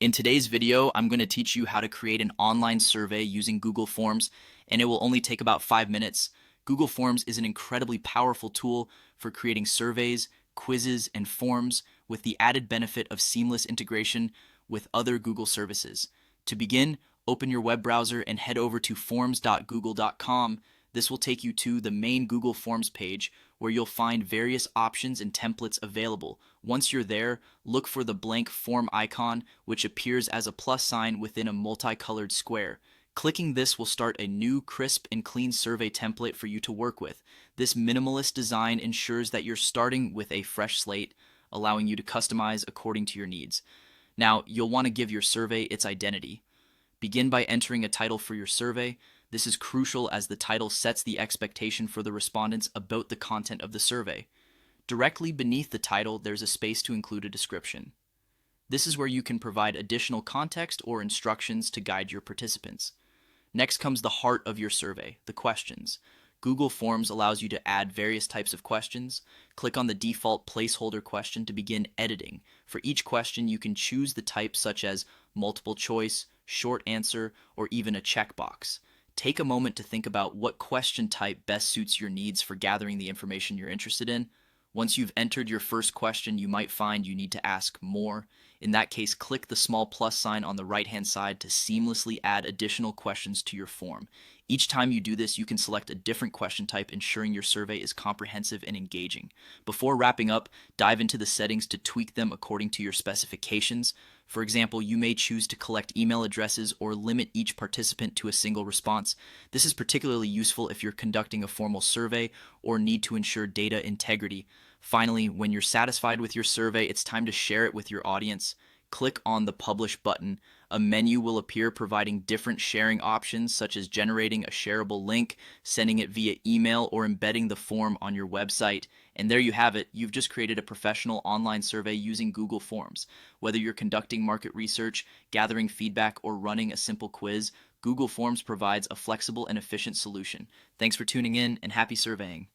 In today's video, I'm going to teach you how to create an online survey using Google Forms, and it will only take about 5 minutes. Google Forms is an incredibly powerful tool for creating surveys, quizzes, and forms with the added benefit of seamless integration with other Google services. To begin, open your web browser and head over to forms.google.com. This will take you to the main Google Forms page where you'll find various options and templates available. Once you're there, look for the blank form icon, which appears as a plus sign within a multicolored square. Clicking this will start a new, crisp, and clean survey template for you to work with. This minimalist design ensures that you're starting with a fresh slate, allowing you to customize according to your needs. Now, you'll want to give your survey its identity. Begin by entering a title for your survey. This is crucial as the title sets the expectation for the respondents about the content of the survey. Directly beneath the title, there's a space to include a description. This is where you can provide additional context or instructions to guide your participants. Next comes the heart of your survey, the questions. Google Forms allows you to add various types of questions. Click on the default placeholder question to begin editing. For each question, you can choose the type such as multiple choice, short answer, or even a checkbox. Take a moment to think about what question type best suits your needs for gathering the information you're interested in. Once you've entered your first question, you might find you need to ask more. In that case, click the small plus sign on the right-hand side to seamlessly add additional questions to your form. Each time you do this, you can select a different question type, ensuring your survey is comprehensive and engaging. Before wrapping up, dive into the settings to tweak them according to your specifications. For example, you may choose to collect email addresses or limit each participant to a single response. This is particularly useful if you're conducting a formal survey or need to ensure data integrity. Finally, when you're satisfied with your survey, it's time to share it with your audience. Click on the Publish button. A menu will appear providing different sharing options such as generating a shareable link, sending it via email, or embedding the form on your website. And there you have it. You've just created a professional online survey using Google Forms. Whether you're conducting market research, gathering feedback, or running a simple quiz, Google Forms provides a flexible and efficient solution. Thanks for tuning in, and happy surveying.